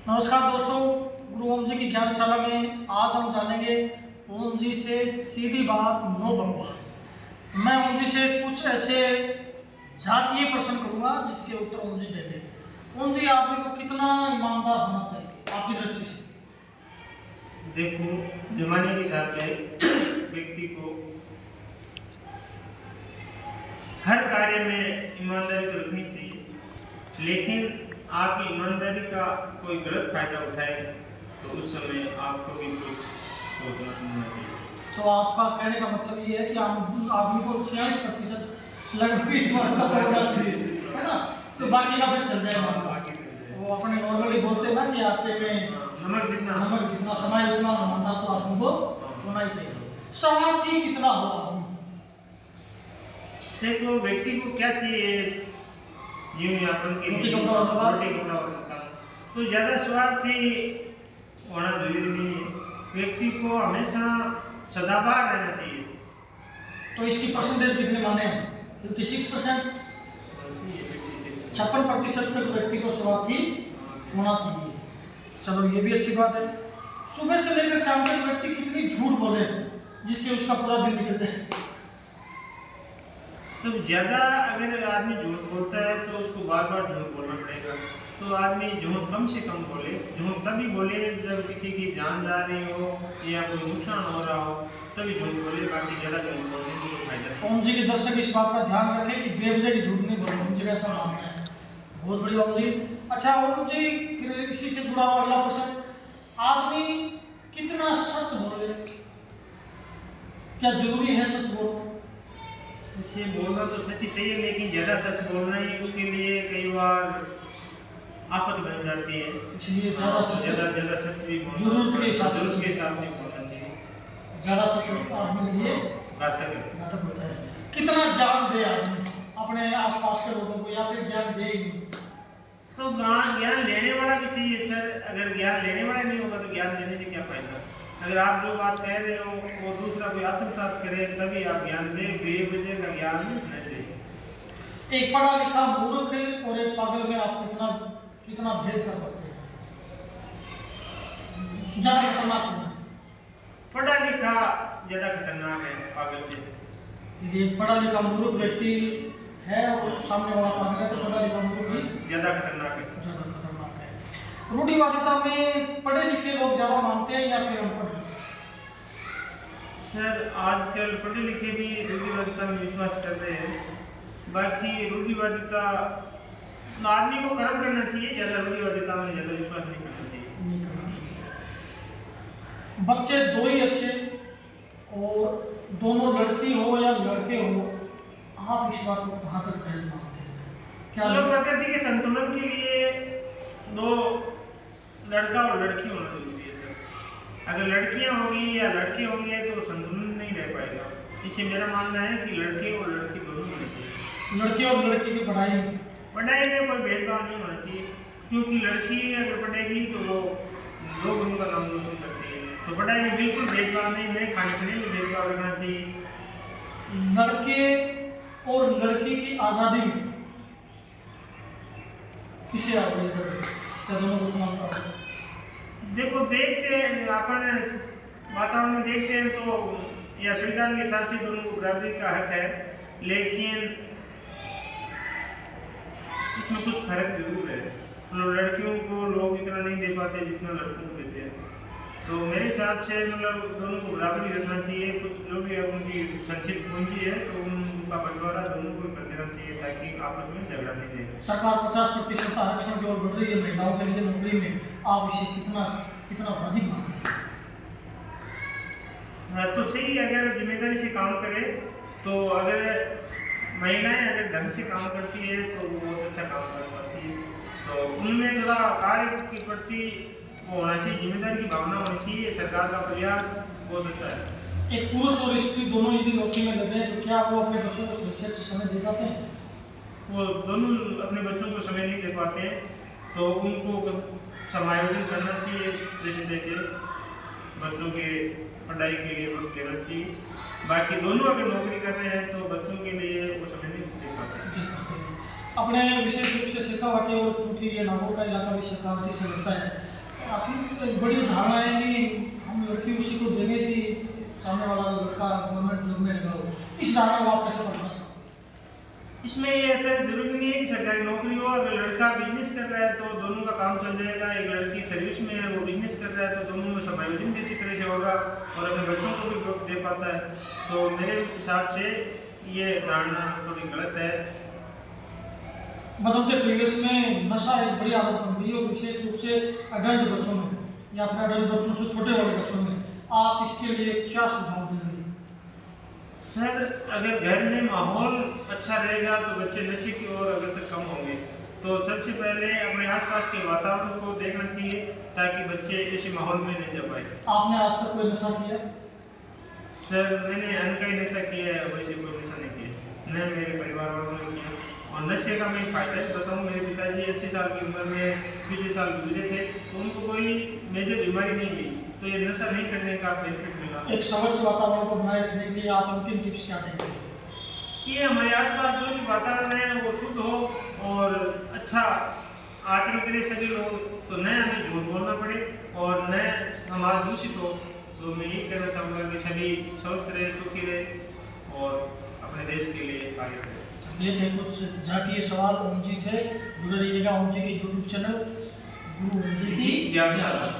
नमस्कार दोस्तों, गुरु ओम जी की ज्ञानशाला में आज हम जानेंगे ओम जी से सीधी बात नो बकवास। मैं ओम जी से कुछ ऐसे जातीय प्रश्न करूंगा जिसके उत्तर ओम जी देंगे। ओम जी, आदमी को कितना ईमानदार होना चाहिए आपकी दृष्टि से? देखो, जमाने के हिसाब से व्यक्ति को हर कार्य में ईमानदारी तो रखनी चाहिए, लेकिन आप ईमानदारी का कोई गलत फायदा उठाए तो उस समय आपको भी कुछ सोचना समझना चाहिए। तो आपका कहने का मतलब ये है कि आदमी को 46% लगभग ईमानदार होना चाहिए, है ना? तो बाकी का फिर चल जाएगा। वो अपने नॉर्मली बोलते हैं ना कि आपके में नमक जितना समय उतना ईमानदार तो आदमी को होना ही चाहिए। स्वार्थी कितना हो आदमी? देखो, व्यक्ति को क्या चाहिए जीवन यापन के लिए, रोटी कपड़ा और मकान। तो ज़्यादा स्वार्थी होना जरूरी नहीं है। व्यक्ति को हमेशा सदाबहार रहना चाहिए। तो इसकी परसेंटेज कितने माने हैं? 56%, 56% तक व्यक्ति को स्वार्थी होना चाहिए। चलो, ये भी अच्छी बात है। सुबह से लेकर शाम तक व्यक्ति कितनी झूठ बोले जिससे उसका पूरा दिन निकल जाए? तो ज़्यादा अगर आदमी झूठ बोलता है तो उसको बार बार झूठ बोलना पड़ेगा। तो आदमी झूठ कम से कम बोले। झूठ तभी बोले जब किसी की जान जा रही हो या कोई नुकसान हो रहा हो, तभी झूठ बोले। बाकी ज़्यादा झूठ बोलने में कोई फायदा नहीं। ओम जी के दर्शक इस बात का ध्यान रखें कि बेवजह की झूठ नहीं बोले। ओम जी का ऐसा मानना है। बहुत बढ़िया ओम जी। अच्छा ओम जी, फिर इसी से जुड़ा हुआ अगला प्रश्न, आदमी कितना सच बोले? क्या जरूरी है सच बोलना? इसे बोलना तो सच ही चाहिए, लेकिन ज़्यादा सच बोलना ही उसके लिए कई बार आफत बन जाती है। इसलिए ज़्यादा सच भी जरूरत के हिसाब से बोलना चाहिए। ज़्यादा सच आदमी के लिए घातक होता है। कितना ज्ञान दे आदमी अपने आसपास के लोगों को, या फिर ज्ञान दे ही नहीं? तो ज्ञान लेने वाला भी चाहिए सर। अगर ज्ञान लेने वाला नहीं होगा तो ज्ञान देने से क्या फायदा? अगर आप जो बात कह रहे हो वो दूसरा कोई आत्मसात करे तभी आप ज्ञान दे, बेवजह का ज्ञान न दे। एक पढ़ा लिखा मूर्ख और एक पागल में आप कितना भेद कर पाते हैं? ज्यादा खतरनाक है पढ़ा लिखा, ज्यादा खतरनाक है पागल से। यदि एक पढ़ा लिखा मूर्ख व्यक्ति है और सामने वाला पागल है तो पढ़ा लिखा मूर्ख भी ज्यादा खतरनाक है। रूढ़िवादिता में पढ़े लिखे लोग ज्यादा मानते हैं या फिर अनपढ़? सर, आजकल पढ़े लिखे भी रूढ़िवादिता में विश्वास कर रहे हैं। बाकी रूढ़िवादिता आदमी को कर्म करना चाहिए, ज्यादा रूढ़िवादिता में ज्यादा विश्वास नहीं करना चाहिए। बच्चे दो ही अच्छे, और दोनों लड़की हो या लड़के हो, आप इस बात को कहाँ तक जायज मानते हैं? क्या प्रकृति के संतुलन के लिए दो लड़का और लड़की होना जरूरी है सर। अगर लड़कियां होंगी या लड़के होंगे तो संतुलन नहीं रह पाएगा। इससे मेरा मानना है कि लड़के और लड़की दोनों होने चाहिए। लड़के और लड़की की पढ़ाई में कोई भेदभाव नहीं होना चाहिए, क्योंकि लड़की अगर पढ़ेगी तो वो दो गुरुओं का नाम रोशन करती है। तो पढ़ाई में बिल्कुल भेदभाव नहीं, खाने पीने में भेदभाव रखना चाहिए। लड़के और लड़की की आज़ादी में किसे आप क्या दोनों को समानता है? देखो, देखते हैं अपन वातावरण में देखते हैं तो या संविधान के हिसाब से दोनों को बराबरी का हक है, लेकिन इसमें कुछ फर्क जरूर है। मतलब लड़कियों को लोग इतना नहीं दे पाते जितना लड़कों को देते हैं। तो मेरे हिसाब से मतलब दोनों को बराबरी रखना चाहिए। कुछ जो भी उनकी संचित पूंजी है तो उनका बंटवारा दोनों को कर देना चाहिए, ताकि आपस में झगड़ा नहीं रहे। सरकार 50% आरक्षण की ओर बढ़ रही है महिलाओं के लिए नौकरी में, आप इसे कितना वाजिब मानते हैं? तो सही, अगर जिम्मेदारी से काम करे तो अगर महिलाएं अगर ढंग से काम करती है तो वो बहुत अच्छा काम कर पाती है। तो उनमें थोड़ा कार्य के प्रति वो होना चाहिए, जिम्मेदारी की भावना होनी चाहिए। सरकार का प्रयास बहुत अच्छा है। एक पुरुष और स्त्री दोनों यदि नौकरी में लगे तो क्या वो अपने बच्चों को सही समय दे पाते हैं? वो दोनों अपने बच्चों को समय नहीं दे पाते हैं, तो उनको समायोजन करना चाहिए। जैसे बच्चों के पढ़ाई के लिए वक्त देना चाहिए। बाकी दोनों अगर नौकरी कर रहे हैं तो बच्चों के लिए वो समय नहीं दे पाते। अपने विशेष रूप से शेखावाटी और चूंकि ये नागौर का इलाका भी शेखावाटी से लगता है, आपकी एक बड़ी धारणा है कि हम लड़की उसी को देंगे कि सामने वाला लड़का गवर्नमेंट जॉब में लगा हो, इस धारणा को आप कैसे पढ़ना सकते? इसमें ये ऐसा जरूरी नहीं है कि सरकारी नौकरी हो। अगर लड़का बिजनेस कर रहा है तो दोनों का काम चल जाएगा। एक लड़की सर्विस में है, वो बिजनेस कर रहा है, तो दोनों में समायोजन भी अच्छी तरह से होगा और अपने बच्चों को भी वक्त दे पाता है। तो मेरे हिसाब से ये धारणा थोड़ी गलत है। बदलते परिवेश में नशा एक बड़ी आदत बन गई है, और विशेष रूप से अडल्ट बच्चों में या अपने अडल्ट बच्चों से छोटे वाले बच्चों में, आप इसके लिए क्या सुझाव देंगे? सर, अगर घर में माहौल अच्छा रहेगा तो बच्चे नशे की ओर अग्रसर कम होंगे। तो सबसे पहले अपने आसपास के वातावरण को देखना चाहिए ताकि बच्चे ऐसे माहौल में नहीं जा पाए। आपने आज तक कोई नशा किया? सर, मैंने अन्न का ही नशा किया है, वैसे कोई नशा नहीं किया, न मेरे परिवार वालों ने किया। और नशे का मैं फ़ायदा भी बताऊँ, मेरे पिताजी 80 साल की उम्र में पिछले साल गुजरे थे, तो उनको कोई मेजर बीमारी नहीं हुई, तो ये नशा नहीं करने का बेनिफिट मिला। एक स्वच्छ वातावरण को बनाए रखने के लिए आप अंतिम टिप्स क्या देंगे? कि हमारे आसपास जो भी वातावरण है वो शुद्ध हो और अच्छा आचरण करें सभी लोग, तो न हमें झूठ बोलना पड़े और न समाज दूषित हो। तो मैं यही कहना चाहूँगा कि सभी स्वस्थ रहे, सुखी रहे और अपने देश के लिए कार्य करें। ये थे कुछ जातीय सवाल ओम जी से। जुड़े रहिएगा ओम जी के यूट्यूब चैनल गुरु ओम जी की ज्ञानशाला।